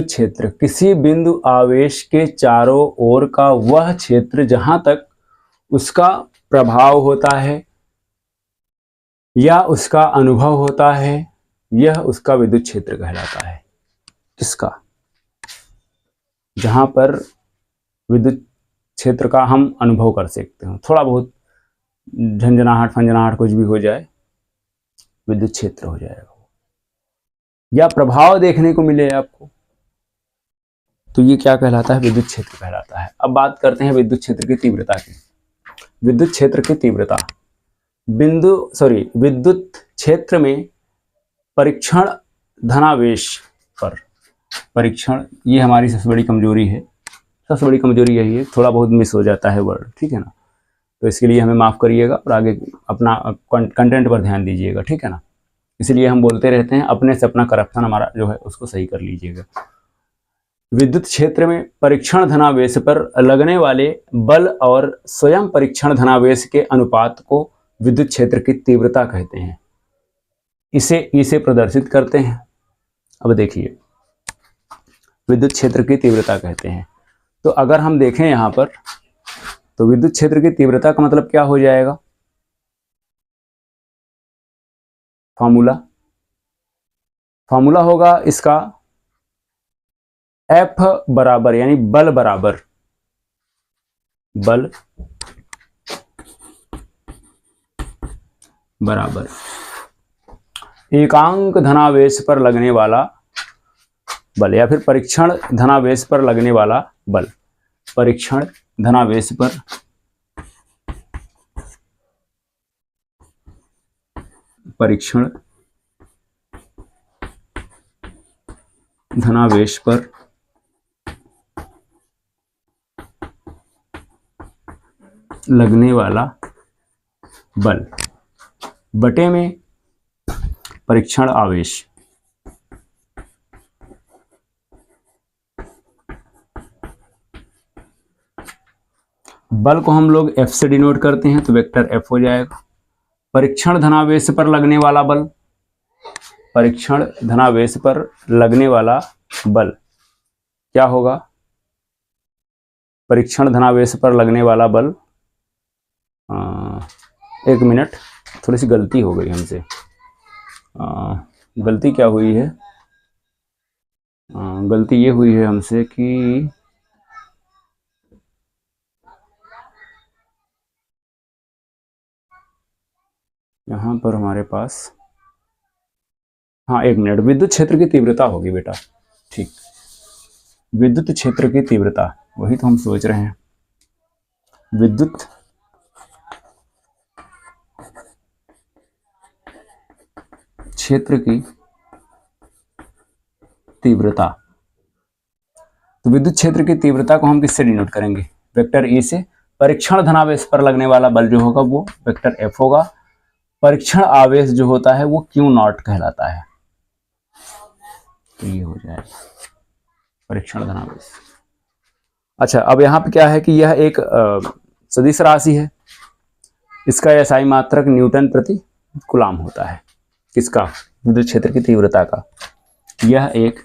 [SPEAKER 1] क्षेत्र किसी बिंदु आवेश के चारों ओर का वह क्षेत्र जहां तक उसका प्रभाव होता है या उसका अनुभव होता है, यह उसका विद्युत क्षेत्र कहलाता है। किसका? जहां पर विद्युत क्षेत्र का हम अनुभव कर सकते हो, थोड़ा बहुत झंझनाहट फंझनाहट कुछ भी हो जाए, विद्युत क्षेत्र हो जाएगा। या प्रभाव देखने को मिले आपको, तो ये क्या कहलाता है? विद्युत क्षेत्र कहलाता है। अब बात करते हैं विद्युत क्षेत्र की तीव्रता की। विद्युत क्षेत्र की तीव्रता विद्युत क्षेत्र में परीक्षण धनावेश पर, परीक्षण ये हमारी सबसे बड़ी कमजोरी है, सबसे बड़ी कमजोरी यही है, थोड़ा बहुत मिस हो जाता है वर्ड, ठीक है ना। तो इसके लिए हमें माफ़ करिएगा और आगे अपना कंटेंट पर ध्यान दीजिएगा, ठीक है ना। इसलिए हम बोलते रहते हैं अपने से अपना करप्शन हमारा जो है उसको सही कर लीजिएगा। विद्युत क्षेत्र में परीक्षण धनावेश पर लगने वाले बल और स्वयं परीक्षण धनावेश के अनुपात को विद्युत क्षेत्र की तीव्रता कहते हैं। इसे प्रदर्शित करते हैं। अब देखिए, विद्युत क्षेत्र की तीव्रता कहते हैं। तो अगर हम देखें यहाँ पर, तो विद्युत क्षेत्र की तीव्रता का मतलब क्या हो जाएगा? फॉर्मूला होगा इसका F बराबर, यानी बल बराबर एकांक धनावेश पर लगने वाला बल, या फिर परीक्षण धनावेश पर लगने वाला बल। परीक्षण धनावेश पर लगने वाला बल बटे में परीक्षण आवेश। बल को हम लोग F से डिनोट करते हैं, तो वेक्टर F हो जाएगा। परीक्षण धनावेश पर लगने वाला बल, परीक्षण धनावेश पर लगने वाला बल क्या होगा? परीक्षण धनावेश पर लगने वाला बल, एक मिनट, थोड़ी सी गलती हो गई हमसे। गलती क्या हुई है? गलती ये हुई है हमसे कि यहाँ पर हमारे पास, हाँ एक मिनट, विद्युत क्षेत्र की तीव्रता होगी बेटा, ठीक, विद्युत क्षेत्र की तीव्रता, वही तो हम सोच रहे हैं। विद्युत क्षेत्र की तीव्रता, तो विद्युत क्षेत्र की तीव्रता को हम किससे डिनोट करेंगे? वेक्टर ए से। परीक्षण धनावेश पर लगने वाला बल जो होगा वो वेक्टर F होगा। परीक्षण आवेश जो होता है वो Q0 कहलाता है। तो ये हो जाएगा परीक्षण धनावेश। अच्छा, अब यहाँ पे क्या है कि यह एक सदिश राशि है। इसका SI मात्रक न्यूटन प्रति कूलाम होता है। किसका? विद्युत क्षेत्र की तीव्रता का। यह एक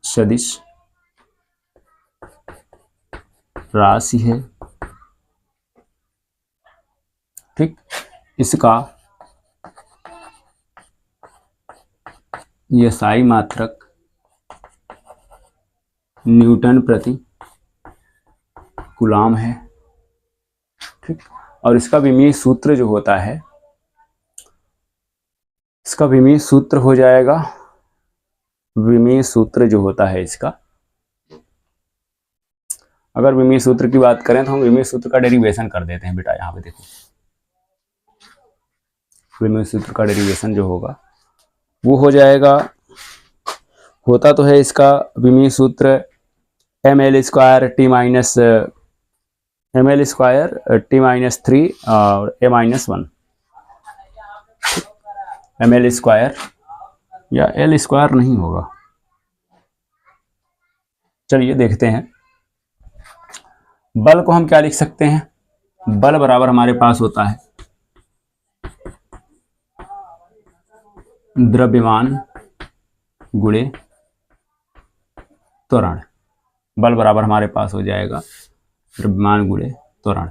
[SPEAKER 1] सदिश राशि है, ठीक। इसका SI मात्रक न्यूटन प्रति कूलाम है, ठीक। और इसका विमीय सूत्र जो होता है, इसका विमीय सूत्र हो जाएगा, विमीय सूत्र जो होता है इसका, अगर विमीय सूत्र की बात करें तो हम विमीय सूत्र का डेरिवेशन कर देते हैं बेटा। यहाँ पे देखो, विमीय सूत्र का डेरिवेशन जो होगा वो हो जाएगा, होता तो है इसका विमीय सूत्र ml स्क्वायर टी माइनस -3 और a-1, ml स्क्वायर, या l स्क्वायर नहीं होगा, चलिए देखते हैं। बल को हम क्या लिख सकते हैं? बल बराबर हमारे पास होता है द्रव्यमान गुणे त्वरण। बल बराबर हमारे पास हो जाएगा द्रव्यमान गुणे त्वरण।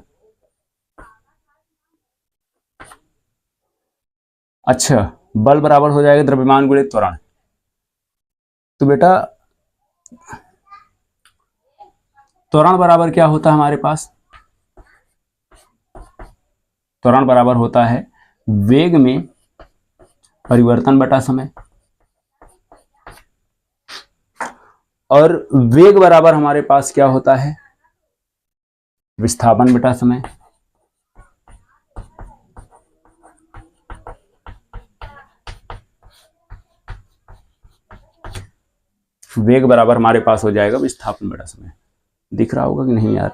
[SPEAKER 1] अच्छा, बल बराबर हो जाएगा द्रव्यमान गुणे त्वरण। तो बेटा त्वरण बराबर क्या होता है हमारे पास? त्वरण बराबर होता है वेग में परिवर्तन बटा समय, और वेग बराबर हमारे पास क्या होता है, विस्थापन बटा समय। वेग बराबर हमारे पास हो जाएगा विस्थापन बटा समय। दिख रहा होगा कि नहीं यार?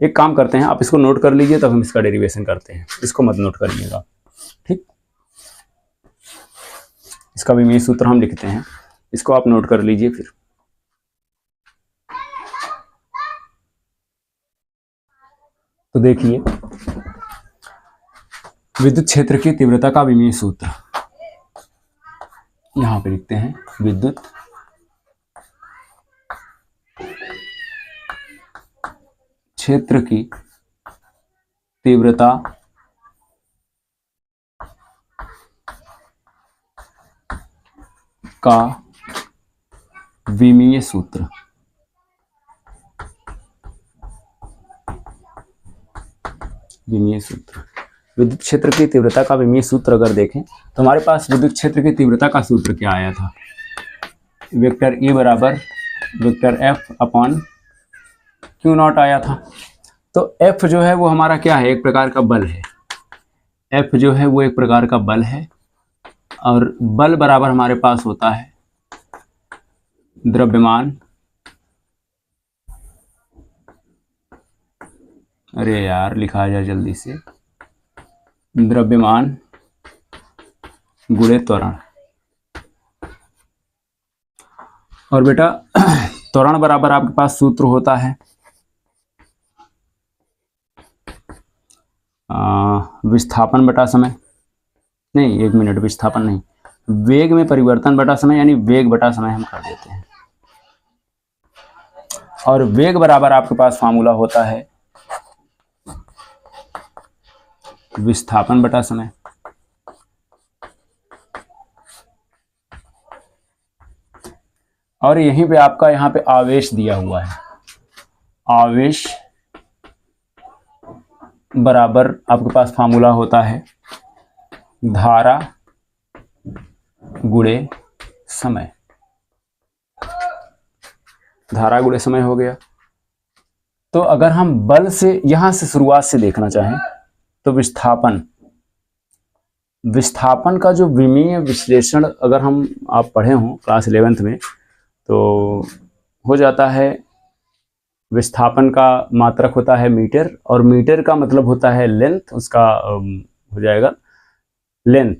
[SPEAKER 1] एक काम करते हैं, आप इसको नोट कर लीजिए, तब हम इसका डेरिवेशन करते हैं। इसको मत नोट करिएगा, ठीक। इसका भी सूत्र हम लिखते हैं, इसको आप नोट कर लीजिए फिर। तो देखिए, विद्युत क्षेत्र की तीव्रता का विमीय सूत्र यहां पे लिखते हैं। विद्युत क्षेत्र की तीव्रता का विमीय सूत्र। विमीय सूत्र, विद्युत क्षेत्र की तीव्रता का विमीय सूत्र अगर देखें तो हमारे पास विद्युत क्षेत्र की तीव्रता का सूत्र क्या आया था, वेक्टर E बराबर vector F upon Q not आया था। तो F जो है वो हमारा क्या है, एक प्रकार का बल है। F जो है वो एक प्रकार का बल है, और बल बराबर हमारे पास होता है द्रव्यमान, अरे यार लिखा जाए जल्दी से, द्रव्यमान गुणे त्वरण। और बेटा त्वरण बराबर आपके पास सूत्र होता है विस्थापन बटा समय, नहीं एक मिनट, विस्थापन नहीं, वेग में परिवर्तन बटा समय, यानी वेग बटा समय हम कर देते हैं। और वेग बराबर आपके पास फार्मूला होता है विस्थापन बटा समय। और यहीं पे आपका यहाँ पे आवेश दिया हुआ है, आवेश बराबर आपके पास फार्मूला होता है धारा गुणे समय। धारा गुणे समय हो गया। तो अगर हम बल से यहां से शुरुआत से देखना चाहें तो विस्थापन का जो विमीय विश्लेषण अगर हम आप पढ़े हों क्लास 11th में, तो हो जाता है विस्थापन का मात्रक होता है मीटर, और मीटर का मतलब होता है लेंथ, उसका हो जाएगा लेंथ,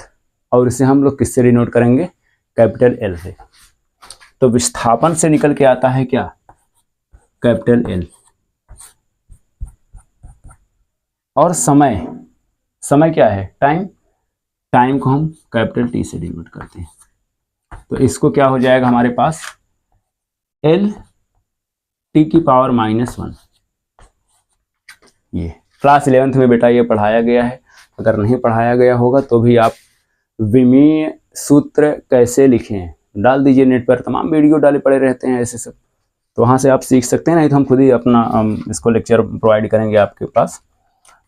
[SPEAKER 1] और इसे हम लोग किससे डिनोट करेंगे, कैपिटल एल से। तो विस्थापन से निकल के आता है क्या, कैपिटल एल। और समय क्या है, टाइम को हम कैपिटल टी से डिनोट करते हैं। तो इसको क्या हो जाएगा हमारे पास, एल टी की पावर -1। ये क्लास 11th में बेटा ये पढ़ाया गया है, अगर नहीं पढ़ाया गया होगा तो भी आप विमीय सूत्र कैसे लिखें डाल दीजिए, नेट पर तमाम वीडियो डाले पड़े रहते हैं ऐसे सब, तो वहाँ से आप सीख सकते हैं। नहीं तो हम खुद ही अपना इसको लेक्चर प्रोवाइड करेंगे आपके पास।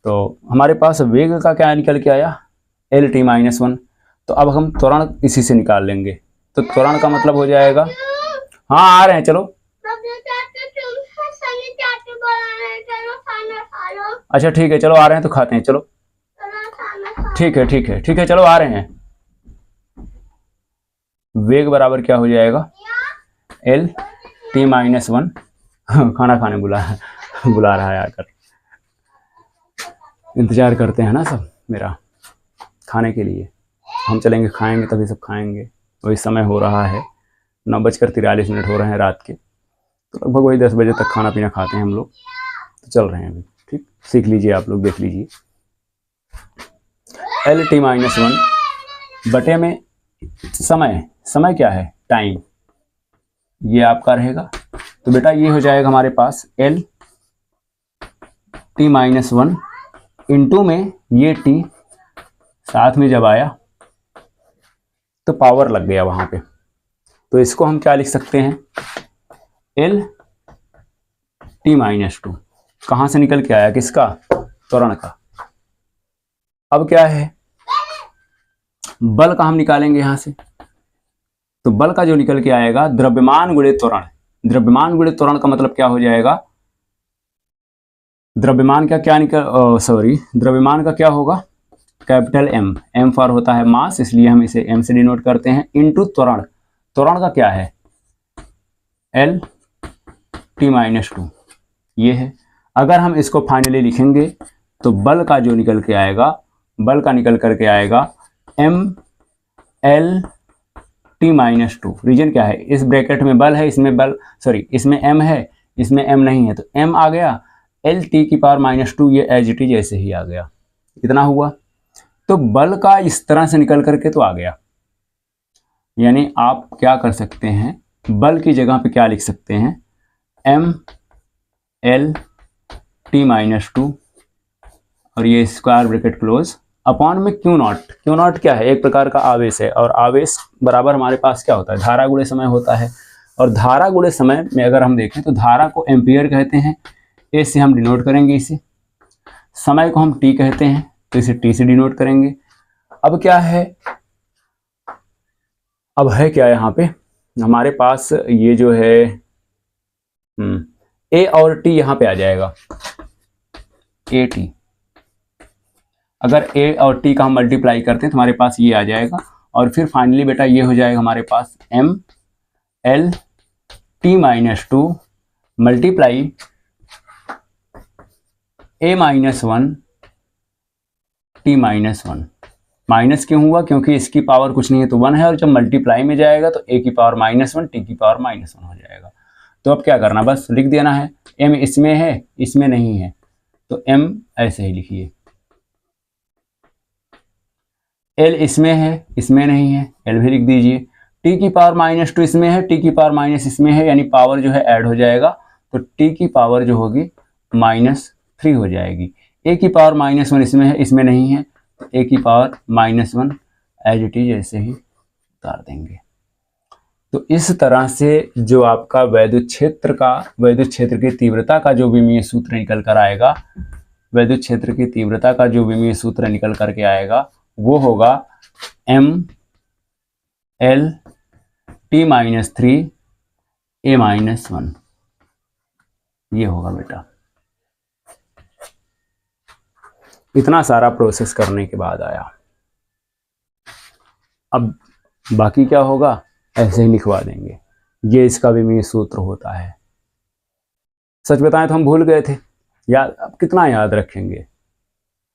[SPEAKER 1] तो हमारे पास वेग का क्या निकल के आया, एल टी -1। तो अब हम त्वरण इसी से निकाल लेंगे। तो त्वरण का मतलब हो जाएगा, हाँ आ रहे हैं चलो, अच्छा ठीक है चलो आ रहे हैं तो खाते हैं, चलो ठीक है चलो आ रहे हैं। वेग बराबर क्या हो जाएगा, एल टी -1, खाना खाने बुला रहा है आकर, इंतजार करते हैं ना सब मेरा खाने के लिए। हम चलेंगे खाएंगे तभी सब खाएंगे। वही समय हो रहा है 9:43 हो रहे हैं रात के, तो लगभग वही 10 बजे तक खाना पीना खाते हैं हम लोग। तो चल रहे हैं अभी, ठीक, सीख लीजिए आप लोग, देख लीजिए। एल टी -1 बटे में समय क्या है, टाइम, ये आपका रहेगा। तो बेटा ये हो जाएगा हमारे पास एल टी -1 इंटू में ये टी साथ में जब आया तो पावर लग गया वहां पे, तो इसको हम क्या लिख सकते हैं, एल टी -2 कहां से निकल के आया, किसका, त्वरण का। अब क्या है, बल का हम निकालेंगे यहाँ से, तो बल का जो निकल के आएगा द्रव्यमान गुणे त्वरण। द्रव्यमान गुणे त्वरण का मतलब क्या हो जाएगा, द्रव्यमान का क्या द्रव्यमान का क्या होगा, कैपिटल एम, एम फॉर होता है मास, इसलिए हम इसे एम से डिनोट करते हैं, इनटू त्वरण। त्वरण का क्या है, एल टी माइनस 2, ये है। अगर हम इसको फाइनली लिखेंगे तो बल का जो निकल के आएगा, बल का निकल करके आएगा M L T minus 2। Reason क्या है, इस ब्रैकेट में बल है, इसमें इसमें एम है, इसमें एम नहीं है, तो एम आ गया, एल टी की पावर माइनस 2 ये एज इट इज ऐसे ही आ गया। इतना हुआ, तो बल का इस तरह से निकल करके तो आ गया। यानी आप क्या कर सकते हैं, बल की जगह पे क्या लिख सकते हैं, एम एल टी माइनस 2 और ये स्क्वायर ब्रैकेट क्लोज अपॉन में क्यू नॉट। क्यू नॉट क्या है, एक प्रकार का आवेश है, और आवेश बराबर हमारे पास क्या होता है, धारा गुणे समय होता है। और धारा गुणे समय में अगर हम देखें तो धारा को एम्पियर कहते हैं, ए से हम डिनोट करेंगे इसे, समय को हम टी कहते हैं तो इसे टी से डिनोट करेंगे। अब क्या है, अब है क्या यहाँ पे हमारे पास, ये जो है ए और टी यहाँ पे आ जाएगा, ए टी। अगर ए और टी का हम मल्टीप्लाई करते हैं तो हमारे पास ये आ जाएगा, और फिर फाइनली बेटा ये हो जाएगा हमारे पास M L T minus 2 multiply A minus 1 T minus 1। Minus क्यों हुआ, क्योंकि इसकी पावर कुछ नहीं है तो 1 है, और जब मल्टीप्लाई में जाएगा तो ए की पावर -1 टी की पावर -1 हो जाएगा। तो अब क्या करना, बस लिख देना है, एम इसमें है इसमें नहीं है, तो एम ऐसे ही लिखिए, एल इसमें है इसमें नहीं है, एल भी लिख दीजिए, टी की पावर -2 इसमें है, टी की पावर माइनस इसमें है, यानी पावर जो है ऐड हो जाएगा, तो टी की पावर जो होगी -3 हो जाएगी। ए की पावर -1 इसमें है इसमें नहीं है, तो ए की पावर -1 एज इट इज ऐसे ही उतार देंगे। तो इस तरह से जो आपका वैद्युत क्षेत्र की तीव्रता का जो विमीय सूत्र निकल कर आएगा, वैद्युत क्षेत्र की तीव्रता का जो विमीय सूत्र निकल करके आएगा वो होगा एम एल टी -3 ए -1, ये होगा बेटा। इतना सारा प्रोसेस करने के बाद आया। अब बाकी क्या होगा, ऐसे ही लिखवा देंगे, ये इसका विमीय सूत्र होता है। सच बताएं तो हम भूल गए थे, याद अब कितना याद रखेंगे,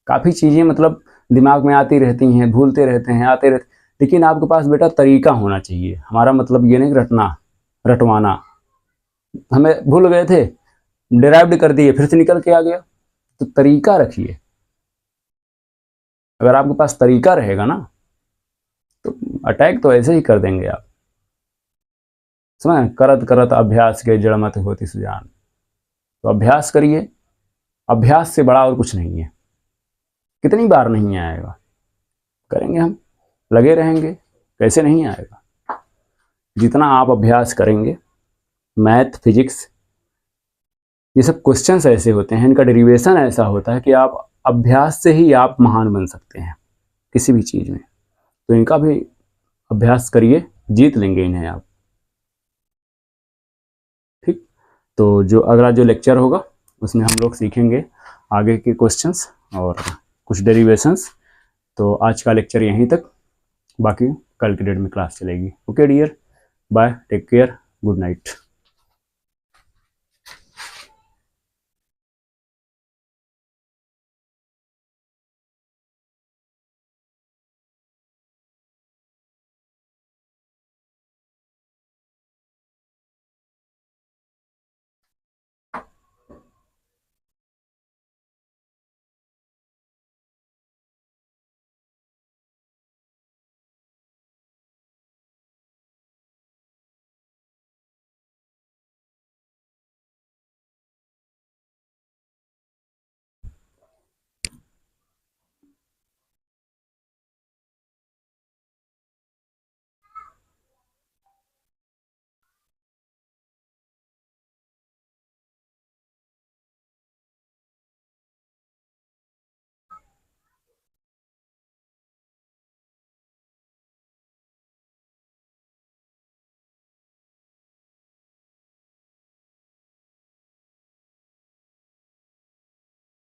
[SPEAKER 1] काफ़ी चीज़ें मतलब दिमाग में आती रहती हैं, भूलते रहते हैं, आते रहते, लेकिन आपके पास बेटा तरीका होना चाहिए। हमारा मतलब ये नहीं रटवाना, हमें भूल गए थे, डिराइव्ड कर दिए, फिर से निकल के आ गया, तो तरीका रखिए। अगर आपके पास तरीका रहेगा ना तो अटैक तो ऐसे ही कर देंगे आप, समझ, करत करत अभ्यास के जड़ मत होती सुजान। तो अभ्यास करिए, अभ्यास से बड़ा और कुछ नहीं है, कितनी बार नहीं आएगा, करेंगे हम, लगे रहेंगे, कैसे नहीं आएगा। जितना आप अभ्यास करेंगे, मैथ फिजिक्स ये सब क्वेश्चंस ऐसे होते हैं, इनका डेरिवेशन ऐसा होता है कि आप अभ्यास से ही आप महान बन सकते हैं किसी भी चीज़ में। तो इनका भी अभ्यास करिए, जीत लेंगे इन्हें आप, ठीक। तो जो अगला जो लेक्चर होगा उसमें हम लोग सीखेंगे आगे के क्वेश्चंस और कुछ डेरिवेशंस। तो आज का लेक्चर यहीं तक, बाकी कल के डेट में क्लास चलेगी। Okay dear, bye, take care, good night.